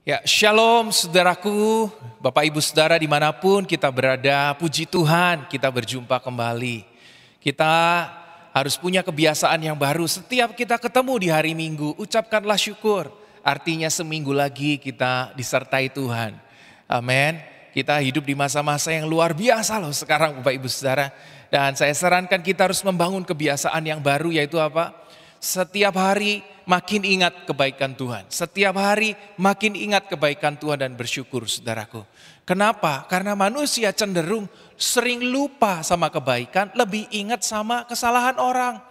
Ya, shalom saudaraku, Bapak Ibu Saudara dimanapun kita berada, puji Tuhan kita berjumpa kembali. Kita harus punya kebiasaan yang baru, setiap kita ketemu di hari Minggu, ucapkanlah syukur. Artinya seminggu lagi kita disertai Tuhan. Amin. Kita hidup di masa-masa yang luar biasa loh sekarang Bapak Ibu Saudara. Dan saya sarankan kita harus membangun kebiasaan yang baru, yaitu apa? Setiap hari makin ingat kebaikan Tuhan. Setiap hari makin ingat kebaikan Tuhan dan bersyukur saudaraku. Kenapa? Karena manusia cenderung sering lupa sama kebaikan, lebih ingat sama kesalahan orang.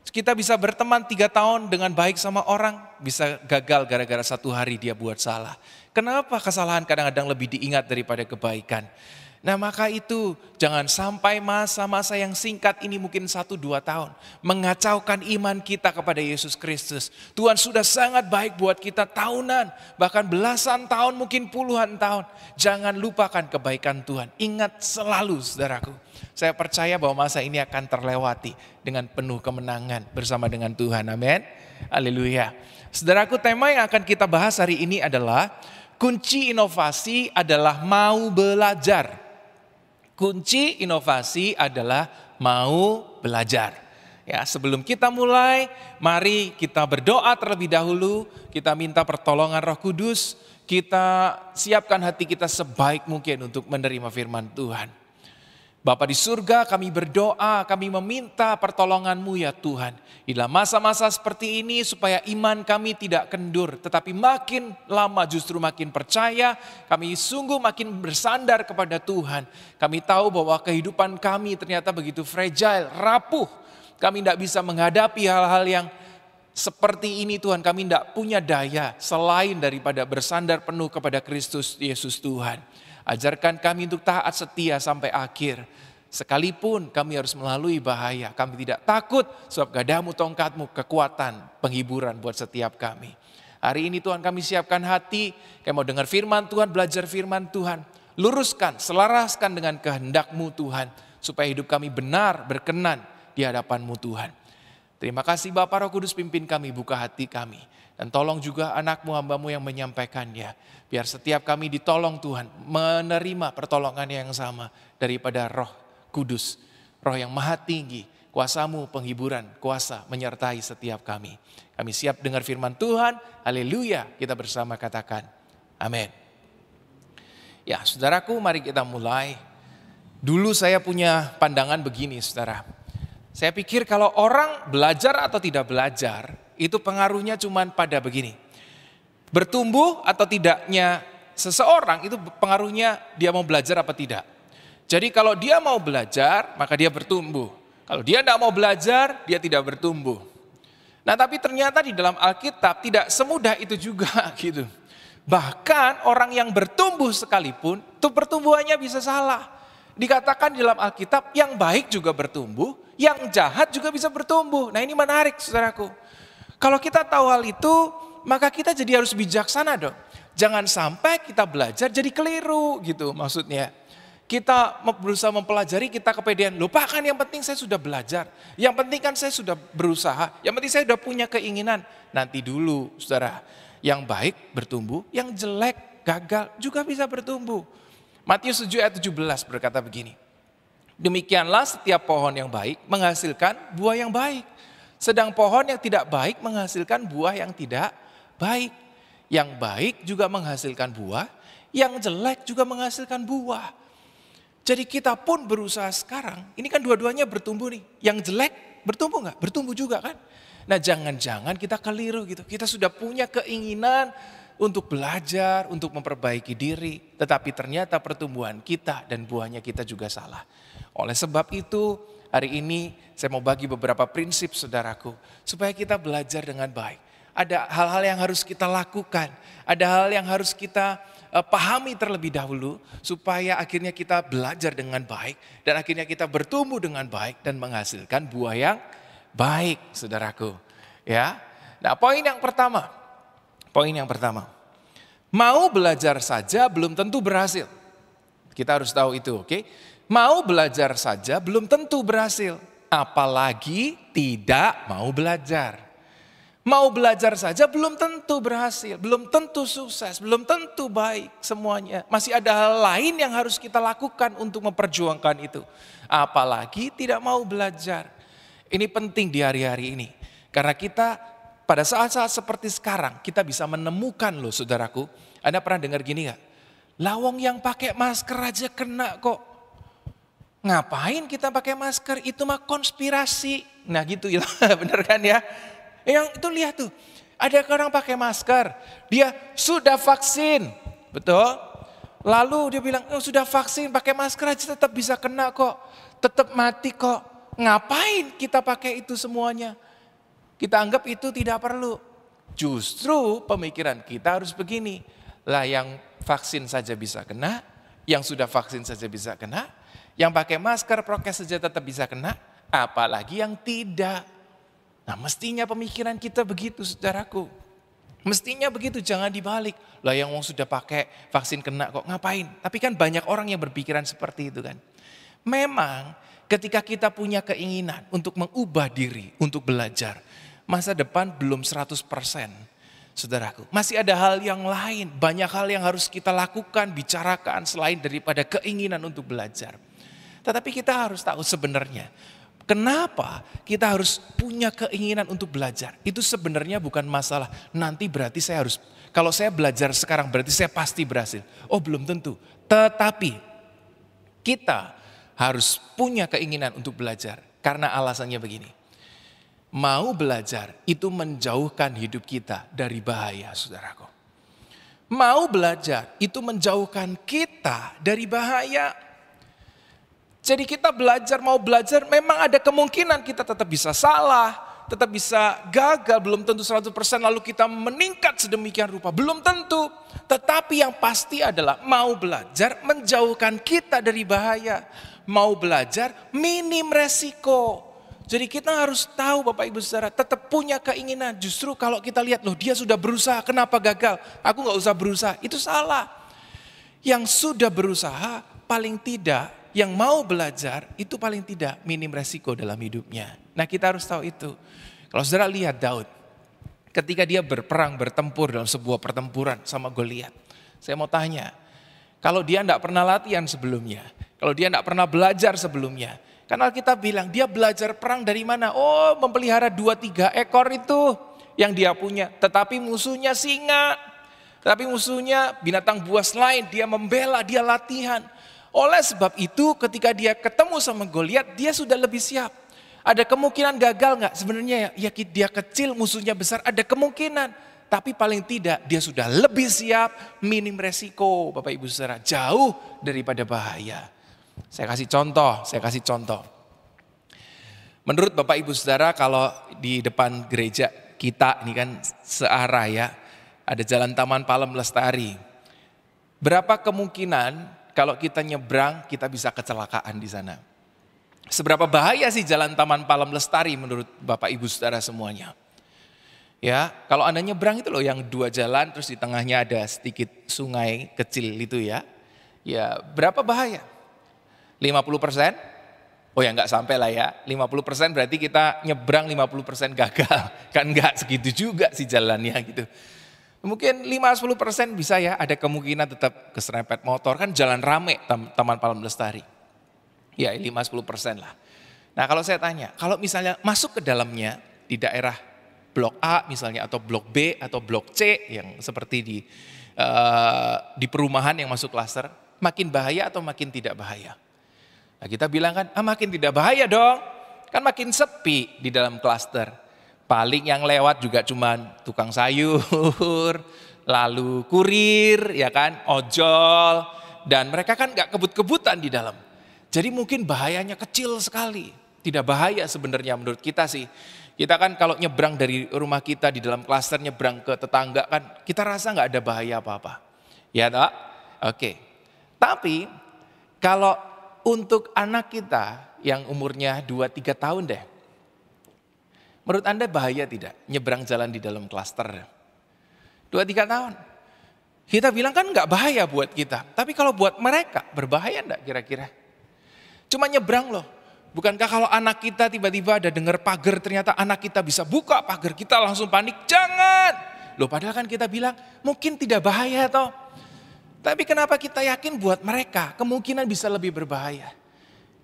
Kita bisa berteman 3 tahun dengan baik sama orang, bisa gagal gara-gara 1 hari dia buat salah. Kenapa kesalahan kadang-kadang lebih diingat daripada kebaikan? Nah maka itu jangan sampai masa-masa yang singkat ini mungkin 1-2 tahun mengacaukan iman kita kepada Yesus Kristus. Tuhan sudah sangat baik buat kita tahunan, bahkan belasan tahun, mungkin puluhan tahun. Jangan lupakan kebaikan Tuhan, ingat selalu saudaraku. Saya percaya bahwa masa ini akan terlewati dengan penuh kemenangan bersama dengan Tuhan, amin. Haleluya. Saudaraku, tema yang akan kita bahas hari ini adalah kunci inovasi adalah mau belajar. Kunci inovasi adalah mau belajar. Ya, sebelum kita mulai, mari kita berdoa terlebih dahulu. Kita minta pertolongan Roh Kudus. Kita siapkan hati kita sebaik mungkin untuk menerima firman Tuhan. Bapa di surga, kami berdoa, kami meminta pertolongan-Mu ya Tuhan. Di dalam masa-masa seperti ini supaya iman kami tidak kendur, tetapi makin lama justru makin percaya, kami sungguh makin bersandar kepada Tuhan. Kami tahu bahwa kehidupan kami ternyata begitu fragile, rapuh. Kami tidak bisa menghadapi hal-hal yang seperti ini Tuhan. Kami tidak punya daya selain daripada bersandar penuh kepada Kristus Yesus Tuhan. Ajarkan kami untuk taat setia sampai akhir. Sekalipun kami harus melalui bahaya, kami tidak takut sebab gadamu, tongkatmu, kekuatan, penghiburan buat setiap kami. Hari ini Tuhan kami siapkan hati, kami mau dengar firman Tuhan, belajar firman Tuhan. Luruskan, selaraskan dengan kehendak-Mu Tuhan, supaya hidup kami benar, berkenan di hadapan-Mu Tuhan. Terima kasih Bapa Roh Kudus, pimpin kami, buka hati kami. Dan tolong juga anak-Mu, hamba-Mu yang menyampaikannya. Biar setiap kami ditolong Tuhan, menerima pertolongan yang sama daripada Roh Kudus. Roh yang maha tinggi, kuasa-Mu, penghiburan, kuasa menyertai setiap kami. Kami siap dengar firman Tuhan, haleluya, kita bersama katakan, amin. Ya saudaraku, mari kita mulai. Dulu saya punya pandangan begini saudara. Saya pikir kalau orang belajar atau tidak belajar, itu pengaruhnya cuma pada begini. Bertumbuh atau tidaknya seseorang itu pengaruhnya dia mau belajar apa tidak. Jadi kalau dia mau belajar maka dia bertumbuh. Kalau dia tidak mau belajar dia tidak bertumbuh. Nah tapi ternyata di dalam Alkitab tidak semudah itu juga gitu. Bahkan orang yang bertumbuh sekalipun itu pertumbuhannya bisa salah. Dikatakan di dalam Alkitab yang baik juga bertumbuh, yang jahat juga bisa bertumbuh. Nah ini menarik saudaraku. Kalau kita tahu hal itu, maka kita jadi harus bijaksana dong. Jangan sampai kita belajar jadi keliru gitu maksudnya. Kita berusaha mempelajari, kita kepedean. Lupakan yang penting saya sudah belajar. Yang penting kan saya sudah berusaha. Yang penting saya sudah punya keinginan. Nanti dulu saudara, yang baik bertumbuh, yang jelek gagal juga bisa bertumbuh. Matius 7 ayat 17 berkata begini. Demikianlah setiap pohon yang baik menghasilkan buah yang baik. Sedang pohon yang tidak baik menghasilkan buah yang tidak baik. Yang baik juga menghasilkan buah, yang jelek juga menghasilkan buah. Jadi kita pun berusaha sekarang, ini kan dua-duanya bertumbuh nih. Yang jelek bertumbuh nggak? Bertumbuh juga kan? Nah jangan-jangan kita keliru gitu. Kita sudah punya keinginan untuk belajar, untuk memperbaiki diri. Tetapi ternyata pertumbuhan kita dan buahnya kita juga salah. Oleh sebab itu, hari ini saya mau bagi beberapa prinsip saudaraku. Supaya kita belajar dengan baik. Ada hal-hal yang harus kita lakukan. Ada hal yang harus kita pahami terlebih dahulu. Supaya akhirnya kita belajar dengan baik. Dan akhirnya kita bertumbuh dengan baik. Dan menghasilkan buah yang baik saudaraku. Ya. Nah poin yang pertama. Mau belajar saja belum tentu berhasil. Kita harus tahu itu, oke? Mau belajar saja belum tentu berhasil. Apalagi tidak mau belajar. Mau belajar saja belum tentu berhasil, belum tentu sukses, belum tentu baik semuanya. Masih ada hal lain yang harus kita lakukan untuk memperjuangkan itu. Apalagi tidak mau belajar. Ini penting di hari-hari ini. Karena kita pada saat-saat seperti sekarang kita bisa menemukan loh saudaraku. Anda pernah dengar gini gak? Lawong yang pakai masker aja kena kok. Ngapain kita pakai masker? Itu mah konspirasi. Nah gitu ya, bener kan ya? Yang itu lihat tuh, ada orang pakai masker, dia sudah vaksin, betul? Lalu dia bilang, oh, sudah vaksin, pakai masker aja tetap bisa kena kok, tetap mati kok. Ngapain kita pakai itu semuanya? Kita anggap itu tidak perlu. Justru pemikiran kita harus begini, lah yang vaksin saja bisa kena, yang sudah vaksin saja bisa kena, yang pakai masker prokes saja tetap bisa kena, apalagi yang tidak. Nah mestinya pemikiran kita begitu saudaraku. Mestinya begitu, jangan dibalik. Lah yang sudah pakai vaksin kena kok ngapain? Tapi kan banyak orang yang berpikiran seperti itu kan. Memang ketika kita punya keinginan untuk mengubah diri, untuk belajar. Masa depan belum 100%. Saudaraku, masih ada hal yang lain. Banyak hal yang harus kita lakukan, bicarakan selain daripada keinginan untuk belajar. Tetapi kita harus tahu sebenarnya. Kenapa kita harus punya keinginan untuk belajar? Itu sebenarnya bukan masalah, nanti berarti saya harus, kalau saya belajar sekarang berarti saya pasti berhasil. Oh belum tentu, tetapi kita harus punya keinginan untuk belajar. Karena alasannya begini, mau belajar itu menjauhkan hidup kita dari bahaya saudaraku. Mau belajar itu menjauhkan kita dari bahaya. Jadi kita belajar, mau belajar memang ada kemungkinan kita tetap bisa salah, tetap bisa gagal, belum tentu 100% lalu kita meningkat sedemikian rupa, belum tentu. Tetapi yang pasti adalah mau belajar menjauhkan kita dari bahaya. Mau belajar minim resiko. Jadi kita harus tahu Bapak Ibu Saudara, tetap punya keinginan. Justru kalau kita lihat loh dia sudah berusaha, kenapa gagal? Aku gak usah berusaha, itu salah. Yang sudah berusaha paling tidak, yang mau belajar itu paling tidak minim resiko dalam hidupnya. Nah kita harus tahu itu. Kalau saudara lihat Daud, ketika dia berperang, bertempur dalam sebuah pertempuran sama Goliat. Saya mau tanya, kalau dia tidak pernah latihan sebelumnya, kalau dia tidak pernah belajar sebelumnya. Karena kita bilang dia belajar perang dari mana? Oh memelihara 2-3 ekor itu yang dia punya. Tetapi musuhnya singa, tetapi musuhnya binatang buas lain, dia membela, dia latihan. Oleh sebab itu ketika dia ketemu sama Goliat, dia sudah lebih siap. Ada kemungkinan gagal nggak? Sebenarnya ya dia kecil, musuhnya besar, ada kemungkinan. Tapi paling tidak dia sudah lebih siap, minim resiko Bapak Ibu Saudara. Jauh daripada bahaya. Saya kasih contoh. Menurut Bapak Ibu Saudara kalau di depan gereja kita ini kan searah ya. Ada Jalan Taman Palem Lestari. Berapa kemungkinan kalau kita nyebrang, kita bisa kecelakaan di sana. Seberapa bahaya sih Jalan Taman Palem Lestari menurut Bapak Ibu Saudara semuanya? Ya, kalau Anda nyebrang itu loh yang 2 jalan, terus di tengahnya ada sedikit sungai kecil itu ya. Ya, berapa bahaya? 50%? Oh ya nggak sampai lah ya. 50% berarti kita nyebrang 50% gagal. Kan nggak segitu juga sih jalannya gitu. Mungkin 5-10% bisa ya, ada kemungkinan tetap keserempet motor, kan jalan rame Taman Palem Lestari. Ya 5-10% lah. Nah kalau saya tanya, kalau misalnya masuk ke dalamnya di daerah blok A misalnya, atau blok B atau blok C yang seperti di perumahan yang masuk klaster, makin bahaya atau makin tidak bahaya? Nah kita bilang kan, makin tidak bahaya dong, kan makin sepi di dalam klaster. Paling yang lewat juga cuman tukang sayur, lalu kurir, ya kan, ojol, dan mereka kan gak kebut-kebutan di dalam. Jadi mungkin bahayanya kecil sekali, tidak bahaya sebenarnya menurut kita sih. Kita kan kalau nyebrang dari rumah kita di dalam klaster nyebrang ke tetangga kan, kita rasa gak ada bahaya apa-apa. Ya tak? Oke. Tapi kalau untuk anak kita yang umurnya 2-3 tahun deh, menurut Anda bahaya tidak nyebrang jalan di dalam klaster? 2-3 tahun. Kita bilang kan nggak bahaya buat kita. Tapi kalau buat mereka berbahaya enggak kira-kira? Cuma nyebrang loh. Bukankah kalau anak kita tiba-tiba ada dengar pagar, ternyata anak kita bisa buka pagar, kita langsung panik, jangan. Loh padahal kan kita bilang mungkin tidak bahaya toh. Tapi kenapa kita yakin buat mereka kemungkinan bisa lebih berbahaya?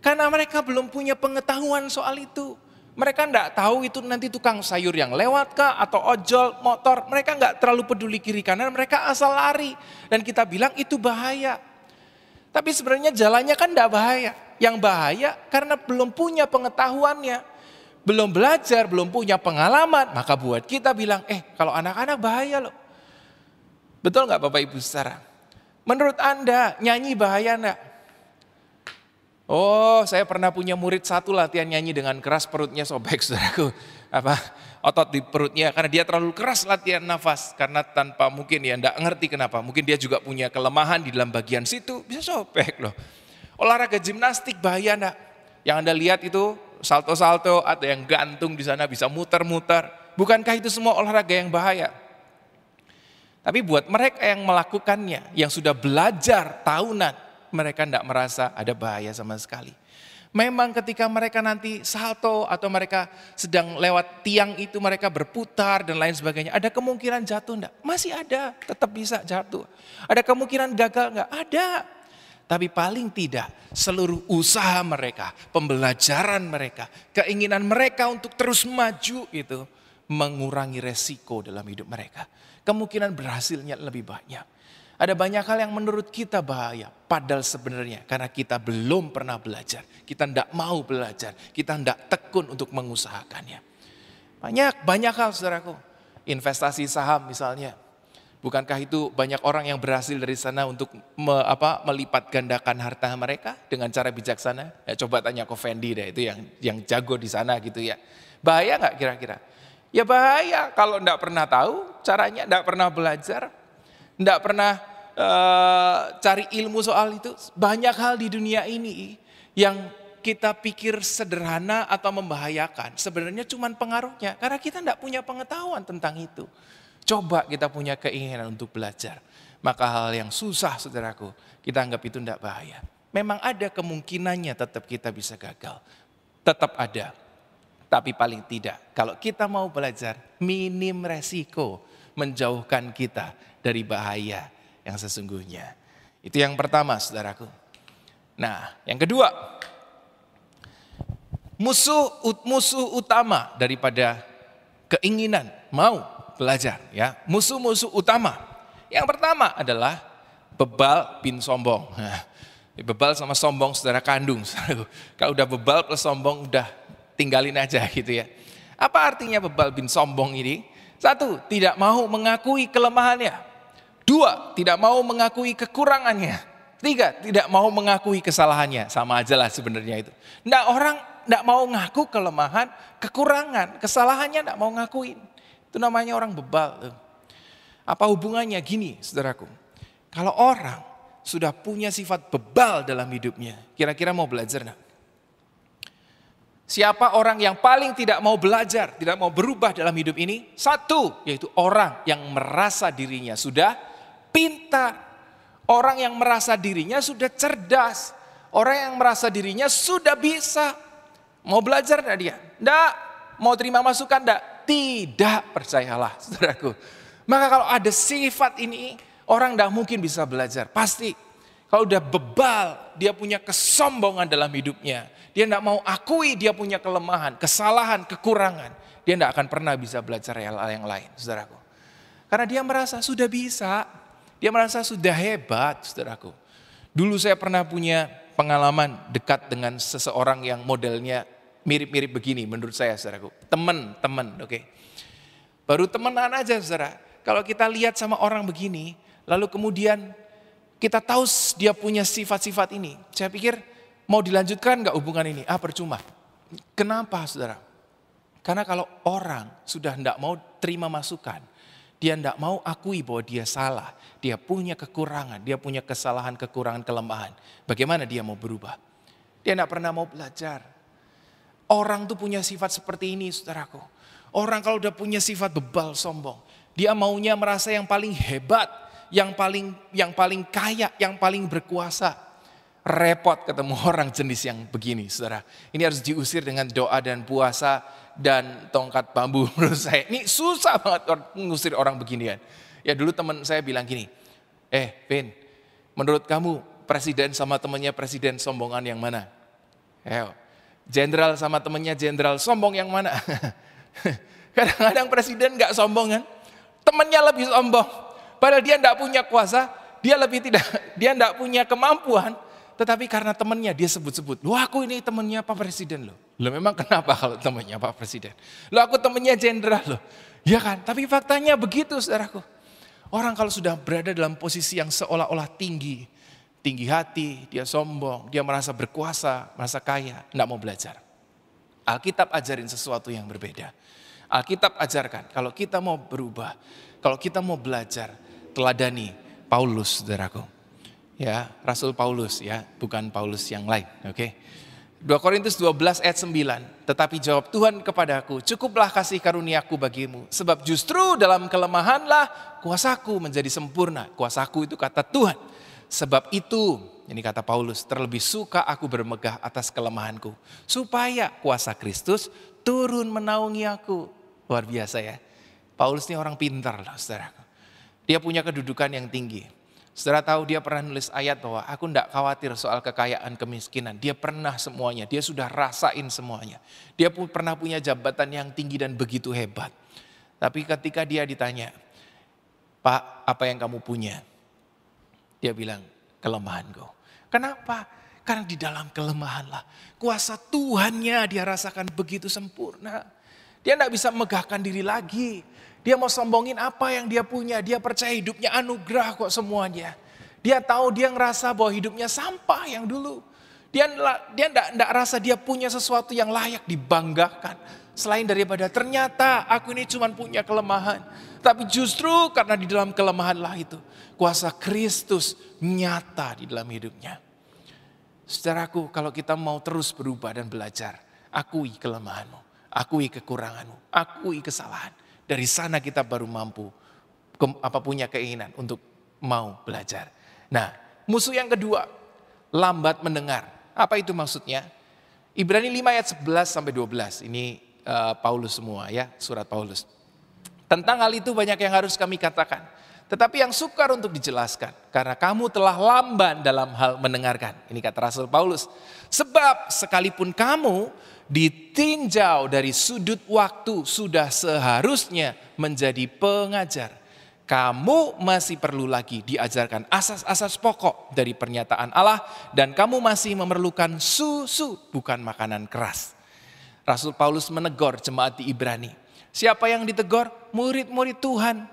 Karena mereka belum punya pengetahuan soal itu. Mereka enggak tahu itu nanti tukang sayur yang lewat kah atau ojol, motor. Mereka enggak terlalu peduli kiri kanan, mereka asal lari. Dan kita bilang itu bahaya. Tapi sebenarnya jalannya kan enggak bahaya. Yang bahaya karena belum punya pengetahuannya. Belum belajar, belum punya pengalaman. Maka buat kita bilang, kalau anak-anak bahaya loh. Betul enggak Bapak Ibu saudara? Menurut Anda nyanyi bahaya enggak? Oh, saya pernah punya murid satu latihan nyanyi dengan keras perutnya sobek saudaraku. Otot di perutnya karena dia terlalu keras latihan nafas. Karena tanpa mungkin ya enggak ngerti kenapa. Mungkin dia juga punya kelemahan di dalam bagian situ, bisa sobek loh. Olahraga gimnastik bahaya enggak? Yang Anda lihat itu salto-salto, ada yang gantung di sana bisa muter-muter. Bukankah itu semua olahraga yang bahaya? Tapi buat mereka yang melakukannya, yang sudah belajar tahunan, mereka tidak merasa ada bahaya sama sekali. Memang ketika mereka nanti salto atau mereka sedang lewat tiang itu mereka berputar dan lain sebagainya. Ada kemungkinan jatuh enggak? Masih ada, tetap bisa jatuh. Ada kemungkinan gagal enggak? Ada. Tapi paling tidak seluruh usaha mereka, pembelajaran mereka, keinginan mereka untuk terus maju itu mengurangi resiko dalam hidup mereka. Kemungkinan berhasilnya lebih banyak. Ada banyak hal yang menurut kita bahaya. Padahal sebenarnya karena kita belum pernah belajar. Kita tidak mau belajar. Kita tidak tekun untuk mengusahakannya. Banyak hal saudaraku. Investasi saham misalnya. Bukankah itu banyak orang yang berhasil dari sana untuk melipat gandakan harta mereka dengan cara bijaksana? Ya, coba tanya ke Fendi deh, itu yang jago di sana gitu ya. Bahaya nggak kira-kira? Ya bahaya kalau tidak pernah tahu caranya, tidak pernah belajar. Tidak pernah cari ilmu soal itu. Banyak hal di dunia ini yang kita pikir sederhana atau membahayakan. Sebenarnya cuma pengaruhnya. Karena kita tidak punya pengetahuan tentang itu. Coba kita punya keinginan untuk belajar. Maka hal yang susah saudaraku, kita anggap itu tidak bahaya. Memang ada kemungkinannya tetap kita bisa gagal. Tetap ada. Tapi paling tidak, kalau kita mau belajar, minim resiko menjauhkan kita dari bahaya yang sesungguhnya. Itu yang pertama saudaraku. Nah yang kedua, musuh utama daripada keinginan mau belajar. Ya, musuh-musuh utama. Yang pertama adalah bebal bin sombong. Bebal sama sombong saudara kandung. Kalau udah bebal plus sombong udah tinggalin aja gitu ya. Apa artinya bebal bin sombong ini? 1, tidak mau mengakui kelemahannya. 2, tidak mau mengakui kekurangannya. 3, tidak mau mengakui kesalahannya. Sama aja lah sebenarnya itu. Orang tidak mau ngaku kelemahan, kekurangan, kesalahannya tidak mau ngakuin. Itu namanya orang bebal. Apa hubungannya? Gini saudaraku. Kalau orang sudah punya sifat bebal dalam hidupnya, kira-kira mau belajar enggak? Siapa orang yang paling tidak mau belajar, tidak mau berubah dalam hidup ini? 1, yaitu orang yang merasa dirinya sudah pintar. Orang yang merasa dirinya sudah cerdas. Orang yang merasa dirinya sudah bisa. Mau belajar enggak dia? Enggak. Mau terima masukan enggak? Tidak, percayalah saudaraku. Maka kalau ada sifat ini, orang enggak mungkin bisa belajar. Pasti. Kalau udah bebal, dia punya kesombongan dalam hidupnya. Dia tidak mau akui dia punya kelemahan, kesalahan, kekurangan. Dia tidak akan pernah bisa belajar hal yang lain, saudaraku. Karena dia merasa sudah bisa, dia merasa sudah hebat, saudaraku. Dulu saya pernah punya pengalaman dekat dengan seseorang yang modelnya mirip-mirip begini menurut saya, saudaraku. Teman, oke. Baru temenan aja, saudara. Kalau kita lihat sama orang begini, lalu kemudian kita tahu dia punya sifat-sifat ini. Saya pikir mau dilanjutkan nggak hubungan ini? Percuma. Kenapa saudara? Karena kalau orang sudah tidak mau terima masukan, dia tidak mau akui bahwa dia salah, dia punya kekurangan, dia punya kesalahan, kekurangan, kelemahan. Bagaimana dia mau berubah? Dia tidak pernah mau belajar. Orang tuh punya sifat seperti ini saudaraku. Orang kalau udah punya sifat bebal, sombong, dia maunya merasa yang paling hebat, yang paling kaya, yang paling berkuasa. repot ketemu orang jenis yang begini, saudara. Ini harus diusir dengan doa dan puasa dan tongkat bambu menurut saya. Ini susah banget mengusir orang beginian. Ya dulu teman saya bilang gini, Vin, menurut kamu presiden sama temannya presiden sombongan yang mana? Jenderal sama temannya jenderal sombong yang mana? Kadang-kadang presiden gak sombong kan? Temannya lebih sombong. Padahal dia gak punya kuasa, dia gak punya kemampuan. Tetapi karena temannya dia sebut-sebut, loh aku ini temannya Pak Presiden loh. Loh memang kenapa kalau temannya Pak Presiden? Loh aku temannya jenderal loh. Ya kan, tapi faktanya begitu saudaraku. Orang kalau sudah berada dalam posisi yang seolah-olah tinggi hati, dia sombong, dia merasa berkuasa, merasa kaya, enggak mau belajar. Alkitab ajarin sesuatu yang berbeda. Alkitab ajarkan kalau kita mau berubah, kalau kita mau belajar, teladani Paulus, saudaraku. Ya, Rasul Paulus ya, bukan Paulus yang lain, oke. 2 Korintus 12 ayat 9, tetapi jawab Tuhan kepadaku, cukuplah kasih karuniaku bagimu, sebab justru dalam kelemahanlah kuasaku menjadi sempurna. Kuasaku itu kata Tuhan. Sebab itu, ini kata Paulus, terlebih suka aku bermegah atas kelemahanku, supaya kuasa Kristus turun menaungi aku. Luar biasa ya. Paulus ini orang pintar loh saudaraku. Dia punya kedudukan yang tinggi. Saudara tahu dia pernah nulis ayat bahwa aku tidak khawatir soal kekayaan kemiskinan. Dia pernah semuanya, dia sudah rasain semuanya. Dia pun pernah punya jabatan yang tinggi dan begitu hebat. Tapi ketika dia ditanya, Pak apa yang kamu punya? Dia bilang, kelemahanku. Kenapa? Karena di dalam kelemahanlah kuasa Tuhannya dia rasakan begitu sempurna. Dia tidak bisa megahkan diri lagi. Dia mau sombongin apa yang dia punya. Dia percaya hidupnya anugerah kok semuanya. Dia tahu dia ngerasa bahwa hidupnya sampah yang dulu. Dia tidak rasa dia punya sesuatu yang layak dibanggakan. Selain daripada ternyata aku ini cuma punya kelemahan. Tapi justru karena di dalam kelemahanlah itu kuasa Kristus nyata di dalam hidupnya. Saudaraku, kalau kita mau terus berubah dan belajar, akui kelemahanmu, akui kekuranganmu, akui kesalahan. Dari sana kita baru mampu punya keinginan untuk mau belajar. Nah, musuh yang kedua, lambat mendengar. Apa itu maksudnya? Ibrani 5 ayat 11 sampai 12. Ini Paulus semua ya, surat Paulus. Tentang hal itu banyak yang harus kami katakan. Tetapi yang sukar untuk dijelaskan. Karena kamu telah lamban dalam hal mendengarkan. Ini kata Rasul Paulus. Sebab sekalipun kamu ditinjau dari sudut waktu sudah seharusnya menjadi pengajar. Kamu masih perlu lagi diajarkan asas-asas pokok dari pernyataan Allah. Dan kamu masih memerlukan susu, bukan makanan keras. Rasul Paulus menegur jemaat di Ibrani. Siapa yang ditegur? Murid-murid Tuhan.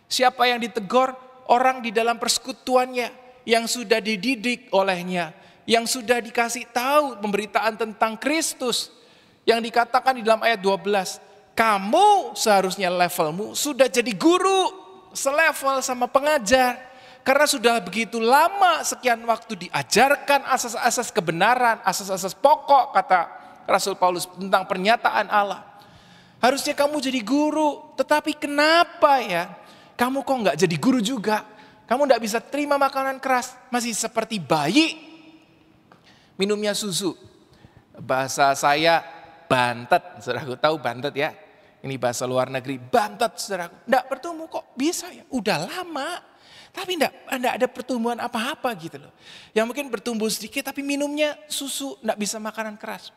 Siapa yang ditegur? Orang di dalam persekutuannya yang sudah dididik olehnya, yang sudah dikasih tahu pemberitaan tentang Kristus. Yang dikatakan di dalam ayat 12, kamu seharusnya levelmu sudah jadi guru, selevel sama pengajar. Karena sudah begitu lama sekian waktu diajarkan asas-asas kebenaran, asas-asas pokok kata Rasul Paulus tentang pernyataan Allah. Harusnya kamu jadi guru, tetapi kenapa ya? Kamu kok nggak jadi guru juga? Kamu nggak bisa terima makanan keras, masih seperti bayi minumnya susu. Bahasa saya bantet, saudaraku tahu bantet ya? Ini bahasa luar negeri, bantet saudaraku. Nggak bertumbuh kok bisa ya? Udah lama, tapi nggak ada pertumbuhan apa-apa gitu loh. Yang mungkin bertumbuh sedikit, tapi minumnya susu, nggak bisa makanan keras.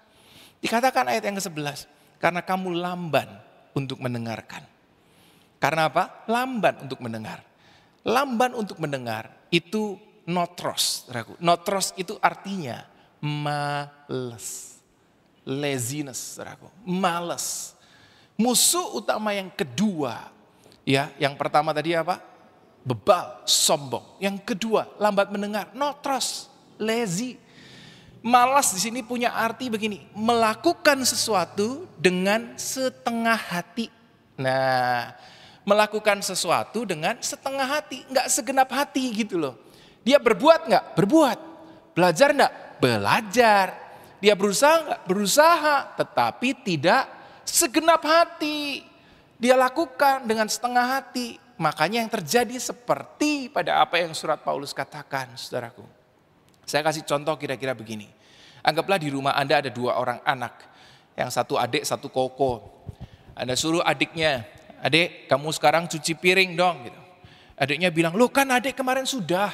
Dikatakan ayat yang ke-11, karena kamu lamban untuk mendengarkan. Karena apa? Lamban untuk mendengar. Lamban untuk mendengar itu notros. Notros itu artinya males. Laziness. Males. Musuh utama yang kedua. Ya, yang pertama tadi apa? Bebal, sombong. Yang kedua, lambat mendengar. Notros, lazy. Malas di sini punya arti begini. Melakukan sesuatu dengan setengah hati. Nah, melakukan sesuatu dengan setengah hati, nggak segenap hati gitu loh. Dia berbuat nggak? Berbuat. Belajar nggak? Belajar. Dia berusaha nggak? Berusaha, tetapi tidak segenap hati. Dia lakukan dengan setengah hati. Makanya yang terjadi seperti pada apa yang surat Paulus katakan, saudaraku. Saya kasih contoh kira-kira begini. Anggaplah di rumah Anda ada 2 orang anak. Yang satu adik, satu koko. Anda suruh adiknya, "Adik, kamu sekarang cuci piring dong." Gitu. Adiknya bilang, "Loh kan adik kemarin sudah.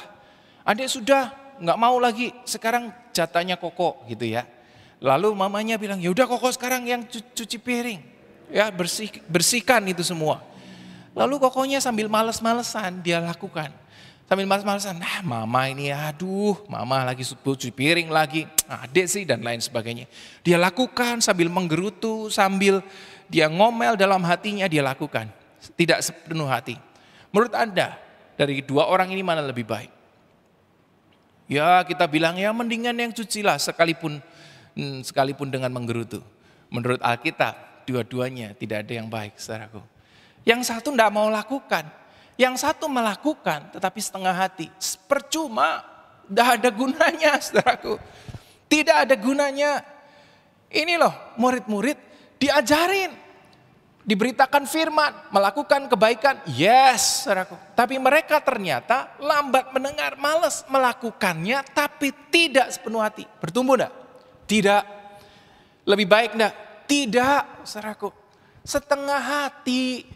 Adik sudah, nggak mau lagi. Sekarang jatahnya koko." Gitu ya. Lalu mamanya bilang, "Ya udah koko sekarang yang cuci piring. Ya bersihkan itu semua." Lalu kokonya sambil males-malesan dia lakukan. Sambil males-malesan, "Nah mama ini aduh, mama lagi cuci piring lagi, adik sih," dan lain sebagainya. Dia lakukan sambil menggerutu, sambil dia ngomel dalam hatinya, dia lakukan. Tidak sepenuh hati. Menurut Anda, dari 2 orang ini mana lebih baik? Ya kita bilang ya mendingan yang cucilah sekalipun dengan menggerutu. Menurut Alkitab, dua-duanya tidak ada yang baik, saudaraku. Yang satu tidak mau lakukan. Yang satu melakukan tetapi setengah hati. Percuma, tidak ada gunanya saudaraku. Tidak ada gunanya. Ini loh murid-murid diajarin. Diberitakan firman, melakukan kebaikan. Yes saudaraku. Tapi mereka ternyata lambat mendengar, malas melakukannya tapi tidak sepenuh hati. Bertumbuh enggak? Tidak. Lebih baik enggak? Tidak saudaraku. Setengah hati.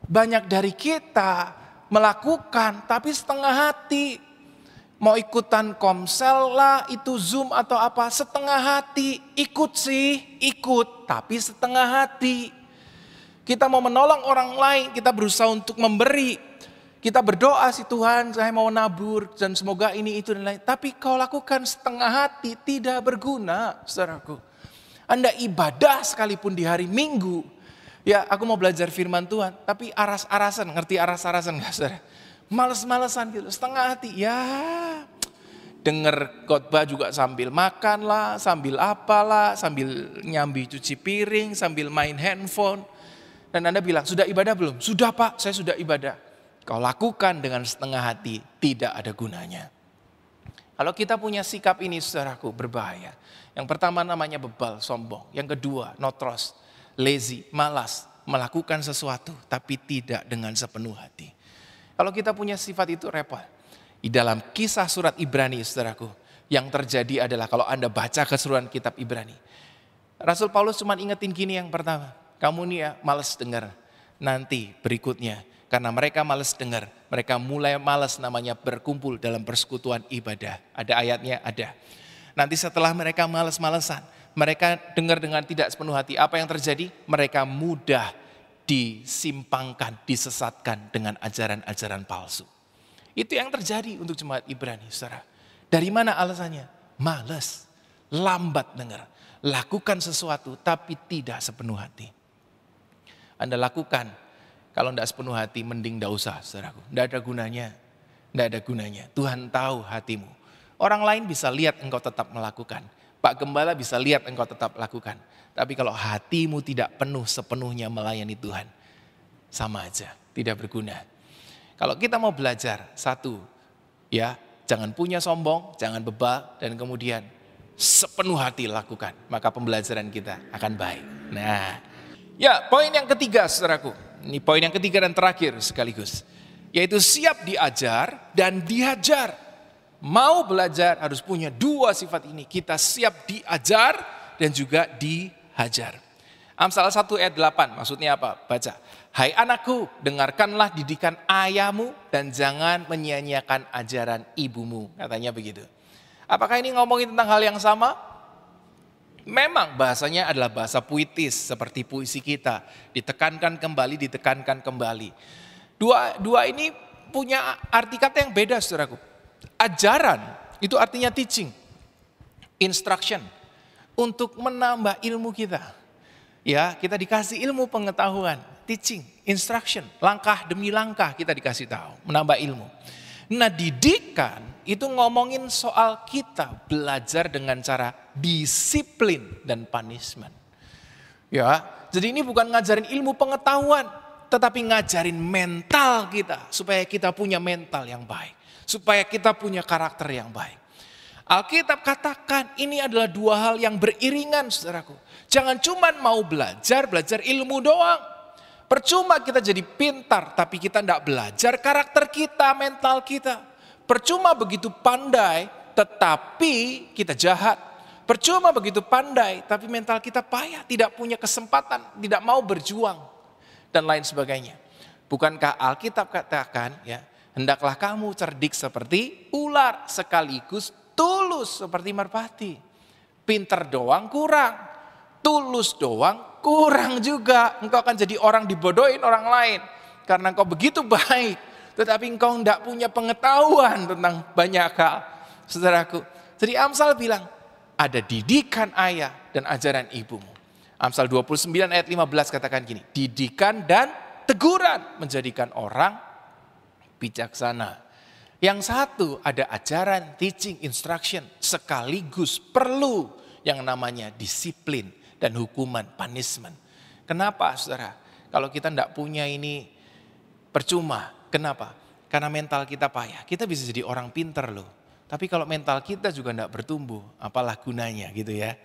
Banyak dari kita melakukan tapi setengah hati. Mau ikutan komsel lah, itu Zoom atau apa, setengah hati. Ikut sih, ikut, tapi setengah hati. Kita mau menolong orang lain, kita berusaha untuk memberi. Kita berdoa sih Tuhan, saya mau nabur dan semoga ini itu dan lain. Tapi kau lakukan setengah hati tidak berguna, saudaraku. Anda ibadah sekalipun di hari Minggu. Ya aku mau belajar firman Tuhan, tapi aras-arasan, ngerti aras-arasan gak saudara? Males-malesan gitu, setengah hati. Ya denger khotbah juga sambil makan lah, sambil apalah, sambil nyambi cuci piring, sambil main handphone. Dan Anda bilang, "Sudah ibadah belum?" "Sudah Pak, saya sudah ibadah." Kau lakukan dengan setengah hati, tidak ada gunanya. Kalau kita punya sikap ini saudaraku berbahaya. Yang pertama namanya bebal, sombong. Yang kedua, no trust. Lazy, malas, melakukan sesuatu tapi tidak dengan sepenuh hati. Kalau kita punya sifat itu repot. Di dalam kisah surat Ibrani saudaraku, yang terjadi adalah kalau Anda baca keseluruhan kitab Ibrani. Rasul Paulus cuma ingetin gini yang pertama, kamu nih ya malas dengar. Nanti berikutnya, karena mereka malas dengar, mereka mulai malas namanya berkumpul dalam persekutuan ibadah. Ada ayatnya, ada. Nanti setelah mereka malas-malesan, mereka dengar dengan tidak sepenuh hati. Apa yang terjadi? Mereka mudah disimpangkan, disesatkan dengan ajaran-ajaran palsu. Itu yang terjadi untuk jemaat Ibrani, saudara. Dari mana alasannya? Malas, lambat dengar. Lakukan sesuatu tapi tidak sepenuh hati. Anda lakukan, kalau tidak sepenuh hati mending tidak usah, saudaraku. Tidak ada gunanya, tidak ada gunanya. Tuhan tahu hatimu. Orang lain bisa lihat engkau tetap melakukan. Pak Gembala bisa lihat engkau tetap lakukan. Tapi kalau hatimu tidak penuh sepenuhnya melayani Tuhan, sama aja, tidak berguna. Kalau kita mau belajar, satu, ya jangan punya sombong, jangan bebal, dan kemudian sepenuh hati lakukan. Maka pembelajaran kita akan baik. Nah, ya poin yang ketiga saudaraku. Ini poin yang ketiga dan terakhir sekaligus. Yaitu siap diajar dan dihajar. Mau belajar harus punya 2 sifat ini. Kita siap diajar dan juga dihajar. Amsal 1 ayat 8 maksudnya apa? Baca. "Hai anakku, dengarkanlah didikan ayahmu dan jangan menyia-nyiakan ajaran ibumu." Katanya begitu. Apakah ini ngomongin tentang hal yang sama? Memang bahasanya adalah bahasa puitis seperti puisi kita. Ditekankan kembali. Dua ini punya arti kata yang beda saudaraku. Ajaran itu artinya teaching, instruction, untuk menambah ilmu kita. Ya, kita dikasih ilmu pengetahuan, teaching, instruction, langkah demi langkah kita dikasih tahu, menambah ilmu. Nah, didikan itu ngomongin soal kita belajar dengan cara disiplin dan punishment. Ya, jadi ini bukan ngajarin ilmu pengetahuan, tetapi ngajarin mental kita supaya kita punya mental yang baik. Supaya kita punya karakter yang baik. Alkitab katakan ini adalah 2 hal yang beriringan saudaraku. Jangan cuma mau belajar ilmu doang. Percuma kita jadi pintar tapi kita tidak belajar karakter kita, mental kita. Percuma begitu pandai tetapi kita jahat. Percuma begitu pandai, tapi mental kita payah, tidak punya kesempatan, tidak mau berjuang, dan lain sebagainya. Bukankah Alkitab katakan, ya, hendaklah kamu cerdik seperti ular, sekaligus tulus seperti merpati. Pinter doang kurang, tulus doang kurang juga. Engkau akan jadi orang dibodohin orang lain, karena engkau begitu baik, tetapi engkau tidak punya pengetahuan tentang banyak hal. Saudaraku, jadi Amsal bilang, ada didikan ayah dan ajaran ibumu. Amsal 29 ayat 15 katakan gini, didikan dan teguran menjadikan orang bijaksana. Yang satu ada ajaran, teaching, instruction, sekaligus perlu yang namanya disiplin dan hukuman, punishment. Kenapa saudara? Kalau kita tidak punya ini percuma. Kenapa? Karena mental kita payah. Kita bisa jadi orang pinter loh. Tapi kalau mental kita juga tidak bertumbuh, apalah gunanya gitu ya.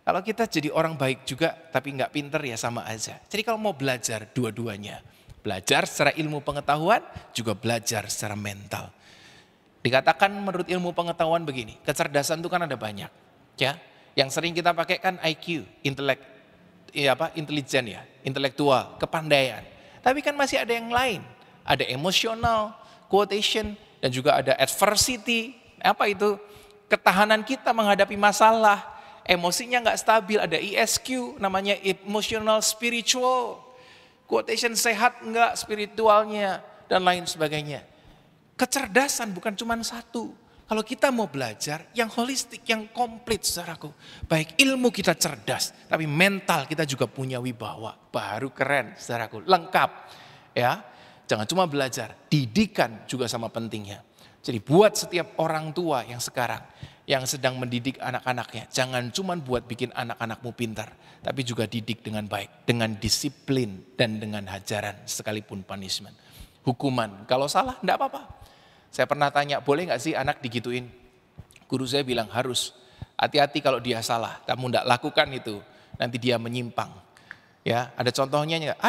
Kalau kita jadi orang baik juga tapi nggak pinter ya sama aja. Jadi kalau mau belajar dua-duanya. Belajar secara ilmu pengetahuan, juga belajar secara mental. Dikatakan menurut ilmu pengetahuan begini, kecerdasan itu kan ada banyak. Ya, yang sering kita pakai kan IQ, intelijen ya, intelektual, kepandaian. Tapi kan masih ada yang lain. Ada emosional, quotation, dan juga ada adversity. Apa itu? Ketahanan kita menghadapi masalah, emosinya nggak stabil, ada ESQ, namanya emotional spiritual, quotation sehat nggak spiritualnya, dan lain sebagainya. Kecerdasan bukan cuma satu. Kalau kita mau belajar yang holistik, yang komplit saudaraku. Baik ilmu kita cerdas, tapi mental kita juga punya wibawa. Baru keren saudaraku, lengkap. Ya, jangan cuma belajar, didikan juga sama pentingnya. Jadi buat setiap orang tua yang sekarang, yang sedang mendidik anak-anaknya, jangan cuma buat bikin anak-anakmu pintar, tapi juga didik dengan baik, dengan disiplin dan dengan hajaran sekalipun punishment. Hukuman, kalau salah enggak apa-apa. Saya pernah tanya, boleh nggak sih anak digituin? Guru saya bilang harus. Hati-hati kalau dia salah, kamu enggak lakukan itu, nanti dia menyimpang. Ya, ada contohnya enggak?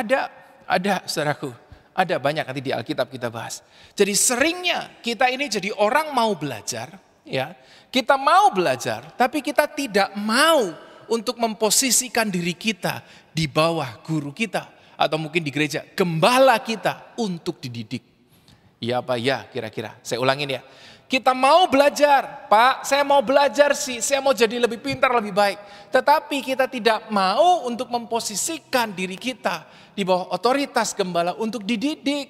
Ada saudaraku. Ada banyak nanti di Alkitab kita bahas. Jadi seringnya kita ini jadi orang mau belajar, ya. Kita mau belajar, tapi kita tidak mau untuk memposisikan diri kita di bawah guru kita atau mungkin di gereja gembala kita untuk dididik. Ya apa ya kira-kira? Saya ulangin ya. Kita mau belajar, Pak, saya mau belajar sih, saya mau jadi lebih pintar, lebih baik. Tetapi kita tidak mau untuk memposisikan diri kita di bawah otoritas gembala untuk dididik.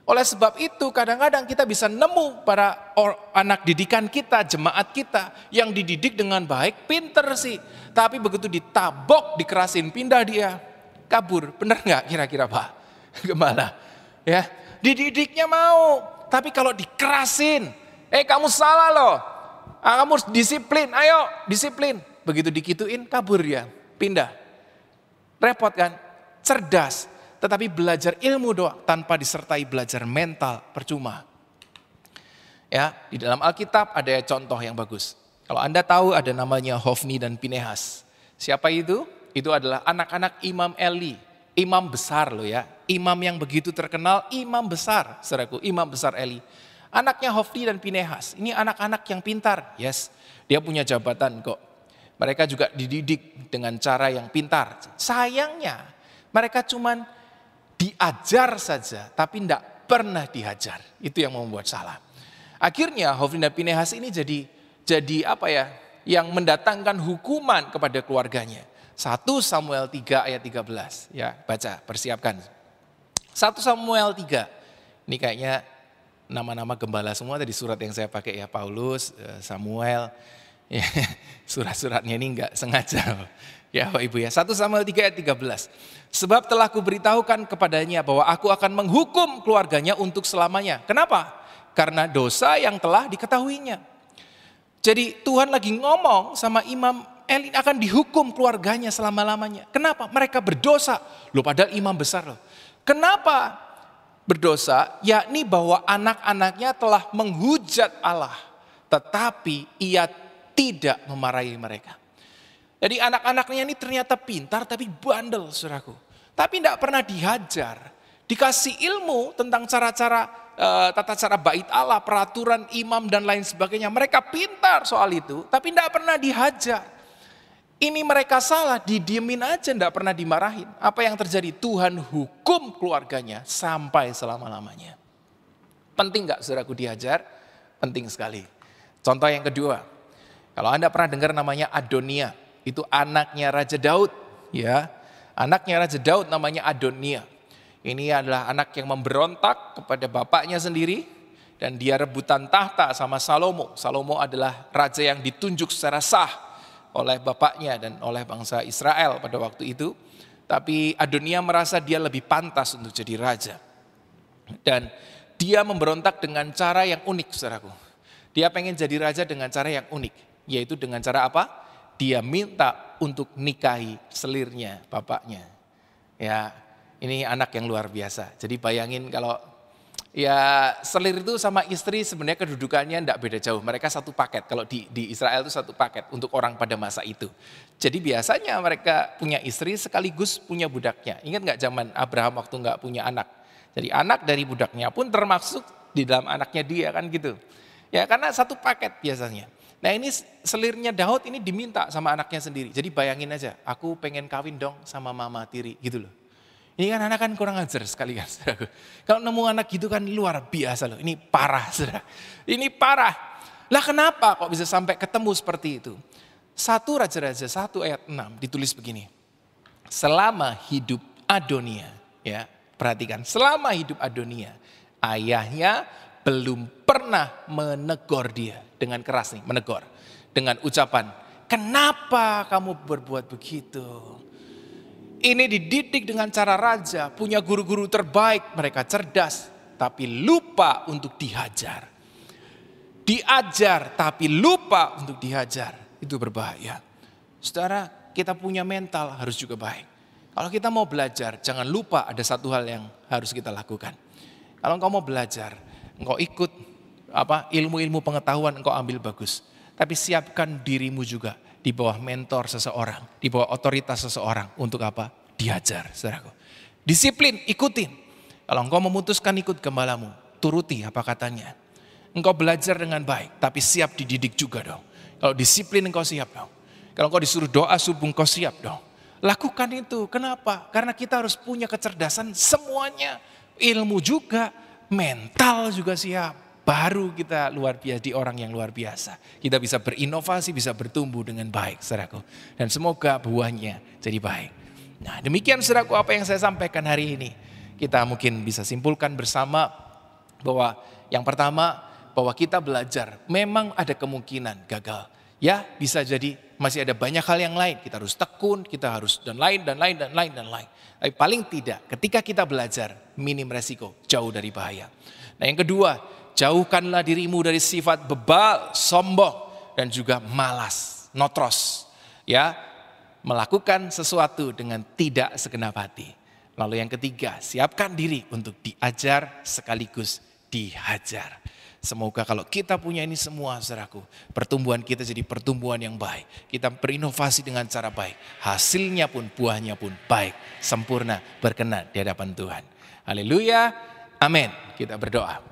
Oleh sebab itu kadang-kadang kita bisa nemu para anak didikan kita, jemaat kita yang dididik dengan baik, pinter sih. Tapi begitu ditabok, dikerasin, pindah dia, kabur. Benar nggak kira-kira Pak Gembala? Ya, dididiknya mau. Tapi kalau dikerasin, kamu salah loh, kamu disiplin, ayo disiplin. Begitu dikituin, kabur ya, pindah. Repot kan? Cerdas, tetapi belajar ilmu doang tanpa disertai belajar mental, percuma. Ya, di dalam Alkitab ada contoh yang bagus. Kalau Anda tahu ada namanya Hofni dan Pinehas. Siapa itu? Itu adalah anak-anak Imam Eli. Imam besar loh ya, imam yang begitu terkenal, imam besar, saudaraku, imam besar Eli. Anaknya Hofni dan Pinehas, ini anak-anak yang pintar, yes, dia punya jabatan kok. Mereka juga dididik dengan cara yang pintar. Sayangnya, mereka cuman diajar saja, tapi tidak pernah dihajar. Itu yang membuat salah. Akhirnya Hofni dan Pinehas ini jadi apa ya, yang mendatangkan hukuman kepada keluarganya. 1 Samuel 3 ayat 13. Ya, baca, persiapkan. 1 Samuel 3. Ini kayaknya nama-nama gembala semua tadi surat yang saya pakai ya. Paulus, Samuel. Ya, surat-suratnya ini enggak sengaja. Ya Bapak Ibu ya. 1 Samuel 3 ayat 13. Sebab telah kuberitahukan kepadanya bahwa aku akan menghukum keluarganya untuk selamanya. Kenapa? Karena dosa yang telah diketahuinya. Jadi Tuhan lagi ngomong sama Imam Eli akan dihukum keluarganya selama-lamanya. Kenapa? Mereka berdosa. Loh padahal imam besar loh. Kenapa berdosa? Yakni bahwa anak-anaknya telah menghujat Allah. Tetapi ia tidak memarahi mereka. Jadi anak-anaknya ini ternyata pintar tapi bandel saudaraku. Tapi tidak pernah dihajar. Dikasih ilmu tentang cara-cara tata cara bait Allah, peraturan imam dan lain sebagainya. Mereka pintar soal itu, tapi tidak pernah dihajar. Ini mereka salah, didiemin aja, tidak pernah dimarahin. Apa yang terjadi? Tuhan hukum keluarganya sampai selama-lamanya. Penting nggak saudaraku dihajar? Penting sekali. Contoh yang kedua, kalau Anda pernah dengar namanya Adonia, itu anaknya Raja Daud. Ya, anaknya Raja Daud namanya Adonia. Ini adalah anak yang memberontak kepada bapaknya sendiri, dan dia rebutan tahta sama Salomo. Salomo adalah raja yang ditunjuk secara sah oleh bapaknya dan oleh bangsa Israel pada waktu itu. Tapi Adonia merasa dia lebih pantas untuk jadi raja. Dan dia memberontak dengan cara yang unik, saudaraku. Dia pengen jadi raja dengan cara yang unik. Yaitu dengan cara apa? Dia minta untuk nikahi selirnya bapaknya. Ya, ini anak yang luar biasa. Jadi bayangin kalau ya selir itu sama istri sebenarnya kedudukannya tidak beda jauh. Mereka satu paket. Kalau di Israel itu satu paket untuk orang pada masa itu. Jadi biasanya mereka punya istri sekaligus punya budaknya. Ingat nggak zaman Abraham waktu nggak punya anak? Jadi anak dari budaknya pun termasuk di dalam anaknya dia kan gitu. Ya karena satu paket biasanya. Nah ini selirnya Daud ini diminta sama anaknya sendiri. Jadi bayangin aja, aku pengen kawin dong sama mama tiri gitu loh. Ini kan anak kan kurang ajar sekali kan. Kalau nemu anak gitu kan luar biasa loh. Ini parah saudara. Ini parah. Lah kenapa kok bisa sampai ketemu seperti itu? 1 Raja-Raja 1 ayat 6 ditulis begini. Selama hidup Adonia, ya perhatikan. Selama hidup Adonia, ayahnya belum pernah menegur dia dengan keras nih, menegur. Dengan ucapan, kenapa kamu berbuat begitu? Ini dididik dengan cara raja, punya guru-guru terbaik, mereka cerdas, tapi lupa untuk dihajar. Diajar, tapi lupa untuk dihajar, itu berbahaya. Saudara, kita punya mental harus juga baik. Kalau kita mau belajar, jangan lupa ada satu hal yang harus kita lakukan. Kalau engkau mau belajar, engkau ikut ilmu-ilmu pengetahuan engkau ambil bagus. Tapi siapkan dirimu juga di bawah mentor seseorang, di bawah otoritas seseorang untuk apa? Diajar, saudaraku. Disiplin, ikutin. Kalau engkau memutuskan ikut gembalamu, turuti apa katanya. Engkau belajar dengan baik, tapi siap dididik juga dong. Kalau disiplin engkau siap dong. Kalau engkau disuruh doa subuh engkau siap dong. Lakukan itu. Kenapa? Karena kita harus punya kecerdasan semuanya. Ilmu juga, mental juga siap. Baru kita luar biasa, di orang yang luar biasa. Kita bisa berinovasi, bisa bertumbuh dengan baik, saudaraku. Dan semoga buahnya jadi baik. Nah demikian saudaraku apa yang saya sampaikan hari ini. Kita mungkin bisa simpulkan bersama bahwa yang pertama, bahwa kita belajar memang ada kemungkinan gagal. Ya bisa jadi masih ada banyak hal yang lain. Kita harus tekun, kita harus dan lain. Tapi paling tidak ketika kita belajar minim resiko, jauh dari bahaya. Nah yang kedua, jauhkanlah dirimu dari sifat bebal, sombong, dan juga malas, notros. Ya, melakukan sesuatu dengan tidak segenap hati. Lalu yang ketiga, siapkan diri untuk diajar sekaligus dihajar. Semoga kalau kita punya ini semua, saudaraku, pertumbuhan kita jadi pertumbuhan yang baik. Kita berinovasi dengan cara baik. Hasilnya pun, buahnya pun baik, sempurna, berkenan di hadapan Tuhan. Haleluya, amin. Kita berdoa.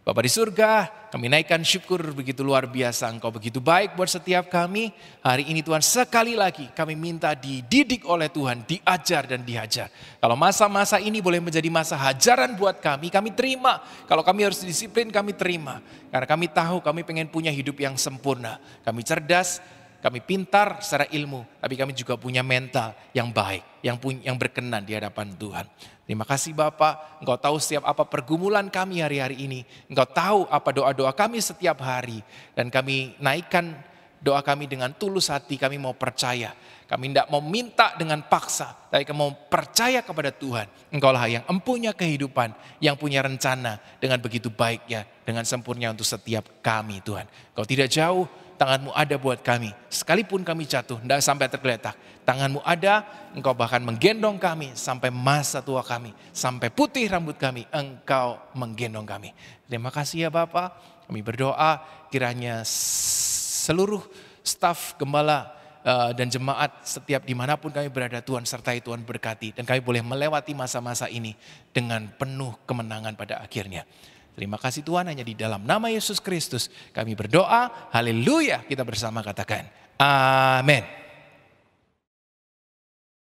Bapa di surga, kami naikkan syukur begitu luar biasa. Engkau begitu baik buat setiap kami. Hari ini Tuhan sekali lagi kami minta dididik oleh Tuhan, diajar dan dihajar. Kalau masa-masa ini boleh menjadi masa hajaran buat kami terima. Kalau kami harus disiplin, kami terima. Karena kami tahu kami pengen punya hidup yang sempurna. Kami cerdas, kami pintar secara ilmu, tapi kami juga punya mental yang baik, yang berkenan di hadapan Tuhan. Terima kasih Bapak, Engkau tahu setiap apa pergumulan kami hari-hari ini. Engkau tahu apa doa-doa kami setiap hari. Dan kami naikkan doa kami dengan tulus hati, kami mau percaya. Kami tidak mau minta dengan paksa, tapi kami mau percaya kepada Tuhan. Engkaulah yang empunya kehidupan, yang punya rencana dengan begitu baiknya, dengan sempurna untuk setiap kami Tuhan. Engkau tidak jauh, tanganmu ada buat kami. Sekalipun kami jatuh, tidak sampai tergeletak. Tanganmu ada, engkau bahkan menggendong kami sampai masa tua kami. Sampai putih rambut kami, engkau menggendong kami. Terima kasih ya Bapak. Kami berdoa kiranya seluruh staf gembala dan jemaat setiap dimanapun kami berada, Tuhan sertai, Tuhan berkati. Dan kami boleh melewati masa-masa ini dengan penuh kemenangan pada akhirnya. Terima kasih Tuhan, hanya di dalam nama Yesus Kristus kami berdoa. Haleluya, kita bersama katakan amin.